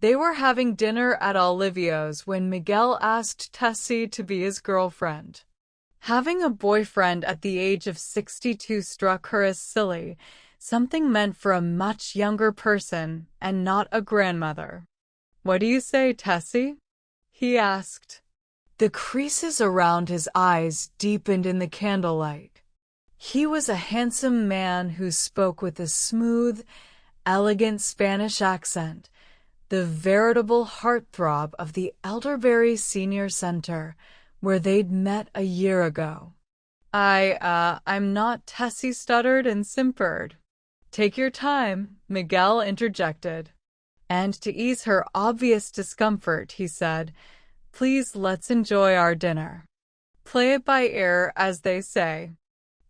They were having dinner at Olivio's when Miguel asked Tessie to be his girlfriend. Having a boyfriend at the age of 62 struck her as silly, something meant for a much younger person and not a grandmother. "What do you say, Tessie?" he asked. The creases around his eyes deepened in the candlelight. He was a handsome man who spoke with a smooth, elegant Spanish accent, the veritable heartthrob of the Elderberry Senior Center, where they'd met a year ago. I'm not," Tessie stuttered and simpered. "Take your time," Miguel interjected. And to ease her obvious discomfort, he said, "Please, let's enjoy our dinner. Play it by ear, as they say."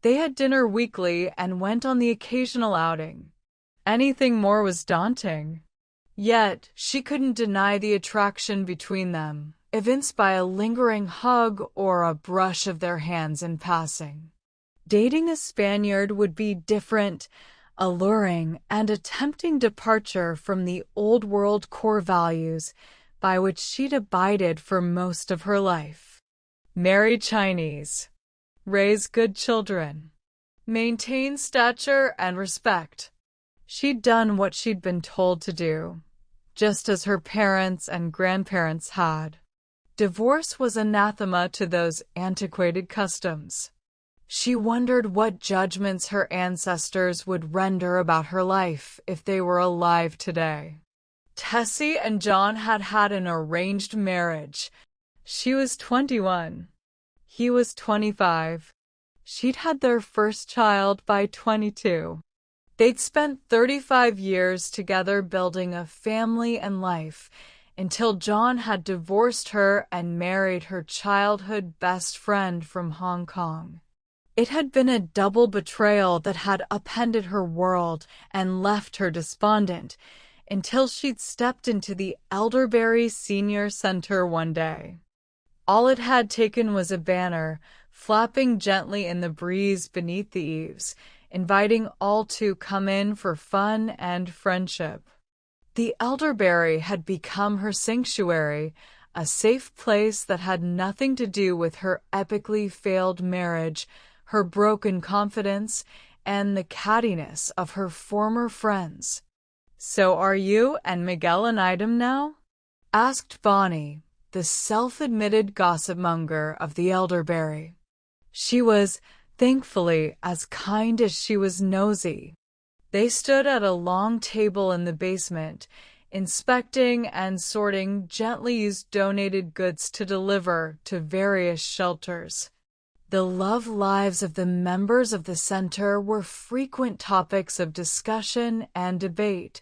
They had dinner weekly and went on the occasional outing. Anything more was daunting. Yet, she couldn't deny the attraction between them, evinced by a lingering hug or a brush of their hands in passing. Dating a Spaniard would be different, alluring, and a tempting departure from the old-world core values by which she'd abided for most of her life. Marry Chinese. Raise good children. Maintain stature and respect. She'd done what she'd been told to do, just as her parents and grandparents had. Divorce was anathema to those antiquated customs. She wondered what judgments her ancestors would render about her life if they were alive today. Tessie and John had had an arranged marriage. She was 21. He was 25. She'd had their first child by 22. They'd spent 35 years together building a family and life until John had divorced her and married her childhood best friend from Hong Kong. It had been a double betrayal that had upended her world and left her despondent until she'd stepped into the Elderberry Senior Center one day. All it had taken was a banner, flapping gently in the breeze beneath the eaves, inviting all to come in for fun and friendship. The Elderberry had become her sanctuary, a safe place that had nothing to do with her epically failed marriage, her broken confidence, and the cattiness of her former friends. "So are you and Miguel an item now?" asked Bonnie, the self-admitted gossip-monger of the Elderberry. She was, thankfully, as kind as she was nosy. They stood at a long table in the basement, inspecting and sorting gently used donated goods to deliver to various shelters. The love lives of the members of the center were frequent topics of discussion and debate,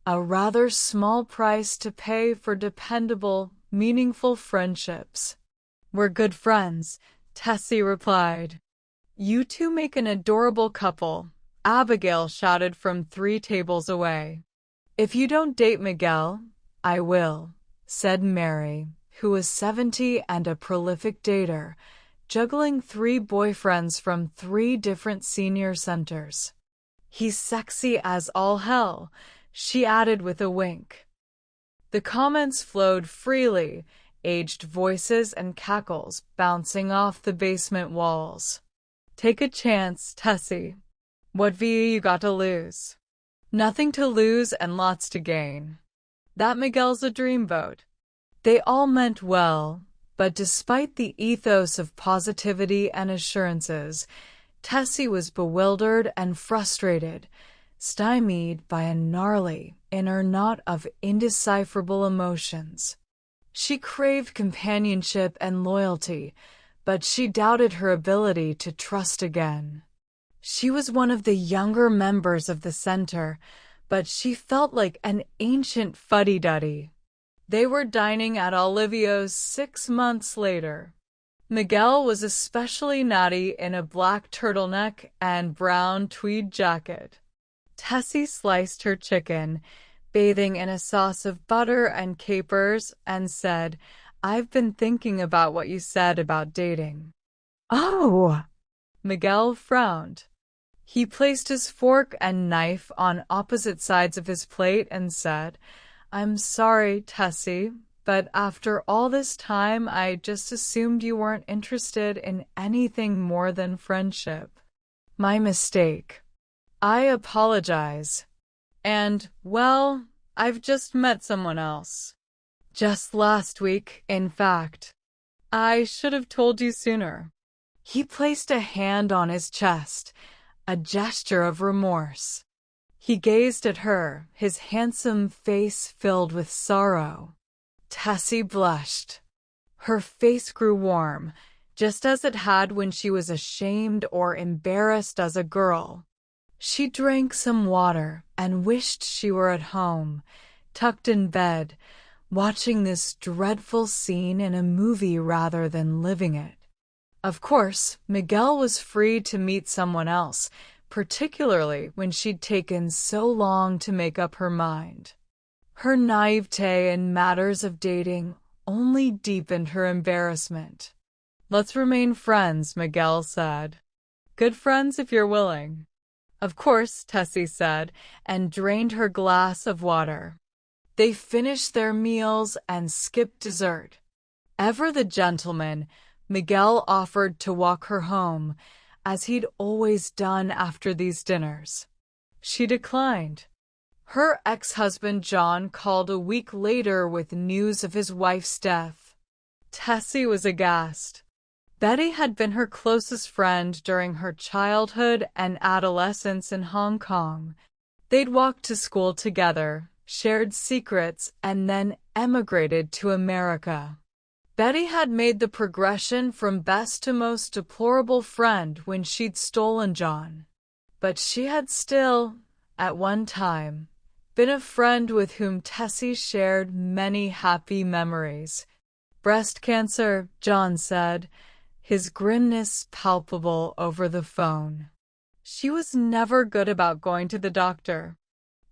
a rather small price to pay for dependable, meaningful friendships. "We're good friends," Tessie replied. "You two make an adorable couple," Abigail shouted from 3 tables away. "If you don't date Miguel, I will," said Mary, who was 70 and a prolific dater, juggling 3 boyfriends from 3 different senior centers. "He's sexy as all hell," she added with a wink. The comments flowed freely, aged voices and cackles bouncing off the basement walls. "Take a chance, Tessie. What have you got to lose?" "Nothing to lose and lots to gain. That Miguel's a dreamboat." They all meant well, but despite the ethos of positivity and assurances, Tessie was bewildered and frustrated, stymied by a gnarly inner knot of indecipherable emotions. She craved companionship and loyalty, but she doubted her ability to trust again. She was one of the younger members of the center, but she felt like an ancient fuddy-duddy. They were dining at Olivio's 6 months later. Miguel was especially natty in a black turtleneck and brown tweed jacket. Tessie sliced her chicken, bathing in a sauce of butter and capers, and said, "I've been thinking about what you said about dating." "Oh!" Miguel frowned. He placed his fork and knife on opposite sides of his plate and said, I'm sorry, Tessie, but after all this time, I just assumed you weren't interested in anything more than friendship. My mistake. I apologize. And, well, I've just met someone else. Just last week, in fact. I should have told you sooner. He placed a hand on his chest, a gesture of remorse. He gazed at her, his handsome face filled with sorrow. Tessie blushed. Her face grew warm, just as it had when she was ashamed or embarrassed as a girl. She drank some water and wished she were at home, tucked in bed, watching this dreadful scene in a movie rather than living it. Of course, Miguel was free to meet someone else, particularly when she'd taken so long to make up her mind. Her naivete in matters of dating only deepened her embarrassment. Let's remain friends, Miguel said. Good friends if you're willing. Of course, Tessie said, and drained her glass of water. They finished their meals and skipped dessert. Ever the gentleman, Miguel offered to walk her home, as he'd always done after these dinners. She declined. Her ex-husband John called a week later with news of his wife's death. Tessie was aghast. Betty had been her closest friend during her childhood and adolescence in Hong Kong. They'd walked to school together, shared secrets, and then emigrated to America. Betty had made the progression from best to most deplorable friend when she'd stolen John. But she had still, at one time, been a friend with whom Tessie shared many happy memories. Breast cancer, John said, his grimness palpable over the phone. She was never good about going to the doctor.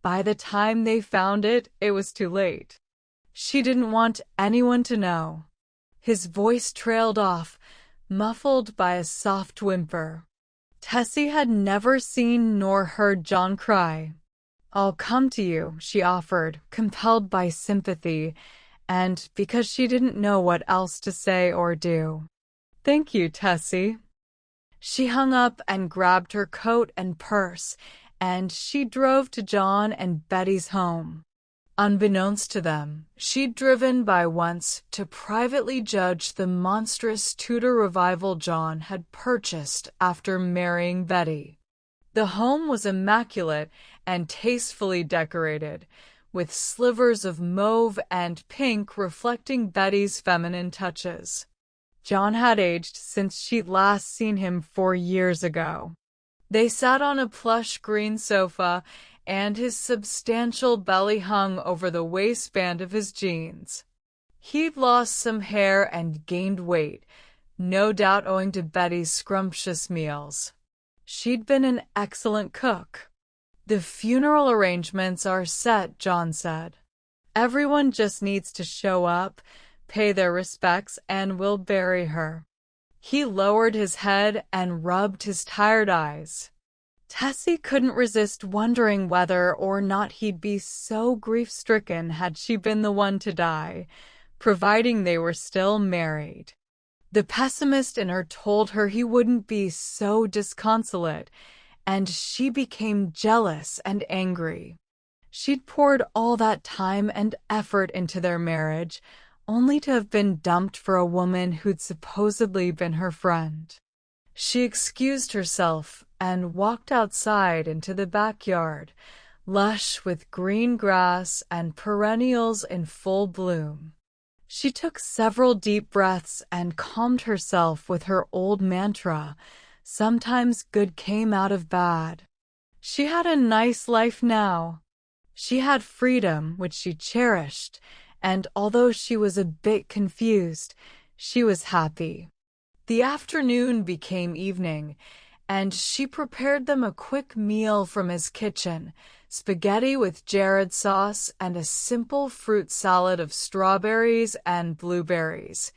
By the time they found it, it was too late. She didn't want anyone to know. His voice trailed off, muffled by a soft whimper. Tessie had never seen nor heard John cry. I'll come to you, she offered, compelled by sympathy, and because she didn't know what else to say or do. Thank you, Tessie. She hung up and grabbed her coat and purse, and she drove to John and Betty's home. Unbeknownst to them, she'd driven by once to privately judge the monstrous Tudor revival John had purchased after marrying Betty. The home was immaculate and tastefully decorated, with slivers of mauve and pink reflecting Betty's feminine touches. John had aged since she'd last seen him 4 years ago. They sat on a plush green sofa, and his substantial belly hung over the waistband of his jeans. He'd lost some hair and gained weight, no doubt owing to Betty's scrumptious meals. She'd been an excellent cook. The funeral arrangements are set, John said. Everyone just needs to show up, pay their respects, and we'll bury her. He lowered his head and rubbed his tired eyes. Tessie couldn't resist wondering whether or not he'd be so grief-stricken had she been the one to die, providing they were still married. The pessimist in her told her he wouldn't be so disconsolate, and she became jealous and angry. She'd poured all that time and effort into their marriage, only to have been dumped for a woman who'd supposedly been her friend. She excused herself and walked outside into the backyard, lush with green grass and perennials in full bloom. She took several deep breaths and calmed herself with her old mantra, sometimes good came out of bad. She had a nice life now. She had freedom, which she cherished, and although she was a bit confused, she was happy. The afternoon became evening, and she prepared them a quick meal from his kitchen, spaghetti with Jared sauce and a simple fruit salad of strawberries and blueberries.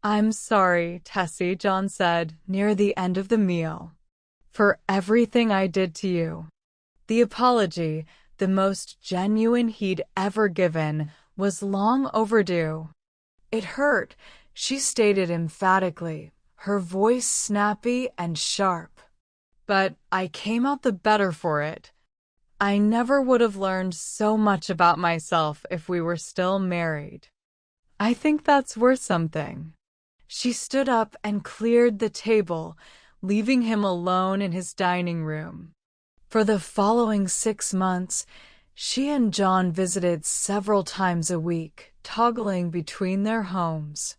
I'm sorry, Tessie, John said, near the end of the meal, for everything I did to you. The apology, the most genuine he'd ever given, was long overdue. It hurt, she stated emphatically, her voice snappy and sharp. But I came out the better for it. I never would have learned so much about myself if we were still married. I think that's worth something. She stood up and cleared the table, leaving him alone in his dining room. For the following 6 months, she and John visited several times a week, toggling between their homes.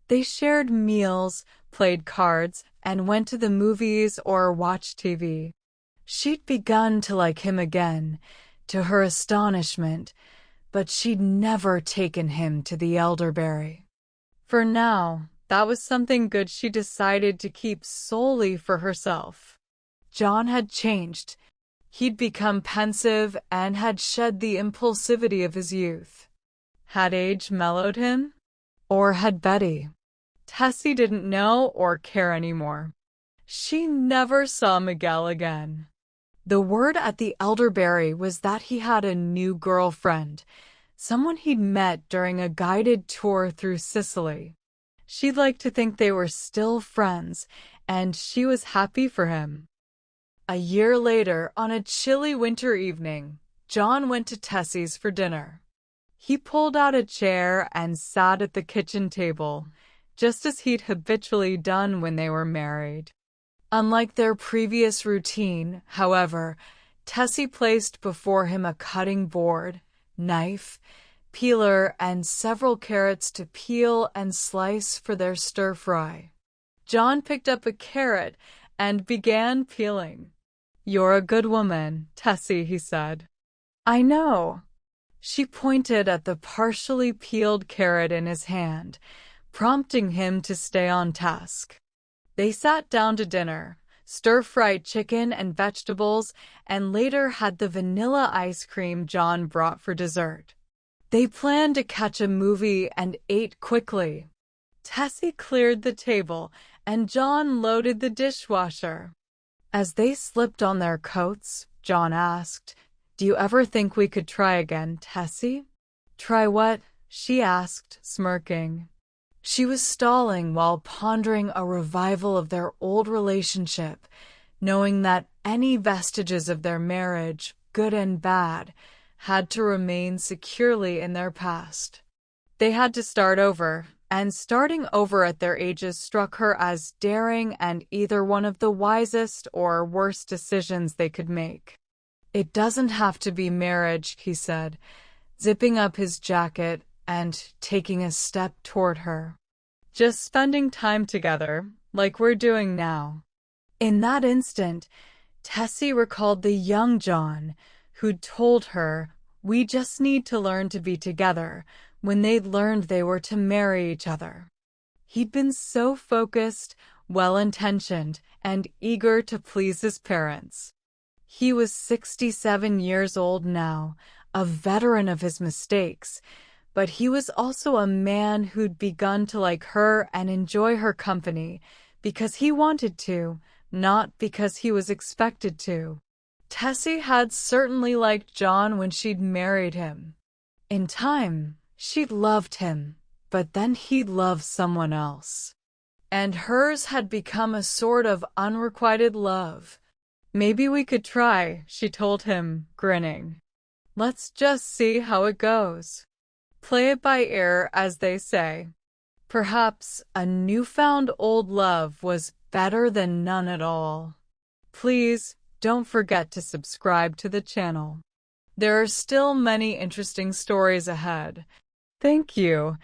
They shared meals, played cards, and went to the movies or watched TV. She'd begun to like him again, to her astonishment, but she'd never taken him to the elderberry. For now, that was something good she decided to keep solely for herself. John had changed. He'd become pensive and had shed the impulsivity of his youth. Had age mellowed him? Or had Betty? Tessie didn't know or care anymore. She never saw Miguel again. The word at the elderberry was that he had a new girlfriend, someone he'd met during a guided tour through Sicily. She'd like to think they were still friends, and she was happy for him. A year later, on a chilly winter evening, John went to Tessie's for dinner. He pulled out a chair and sat at the kitchen table, just as he'd habitually done when they were married. Unlike their previous routine, however, Tessie placed before him a cutting board, knife, peeler, and several carrots to peel and slice for their stir-fry. John picked up a carrot and began peeling. "You're a good woman, Tessie," he said. "I know." She pointed at the partially peeled carrot in his hand, prompting him to stay on task. They sat down to dinner, stir-fried chicken and vegetables, and later had the vanilla ice cream John brought for dessert. They planned to catch a movie and ate quickly. Tessie cleared the table, and John loaded the dishwasher. As they slipped on their coats, John asked, "Do you ever think we could try again, Tessie?" "Try what?" she asked, smirking. She was stalling while pondering a revival of their old relationship, knowing that any vestiges of their marriage, good and bad, had to remain securely in their past. They had to start over, and starting over at their ages struck her as daring and either one of the wisest or worst decisions they could make. "It doesn't have to be marriage," he said, zipping up his jacket and taking a step toward her. "Just spending time together, like we're doing now." In that instant, Tessie recalled the young John who'd told her, "We just need to learn to be together," when they'd learned they were to marry each other. He'd been so focused, well-intentioned, and eager to please his parents. He was 67 years old now, a veteran of his mistakes, but he was also a man who'd begun to like her and enjoy her company because he wanted to, not because he was expected to. Tessie had certainly liked John when she'd married him. In time, she'd loved him, but then he'd loved someone else. And hers had become a sort of unrequited love. "Maybe we could try," she told him, grinning. "Let's just see how it goes. Play it by ear, as they say." Perhaps a newfound old love was better than none at all. Please don't forget to subscribe to the channel. There are still many interesting stories ahead. Thank you.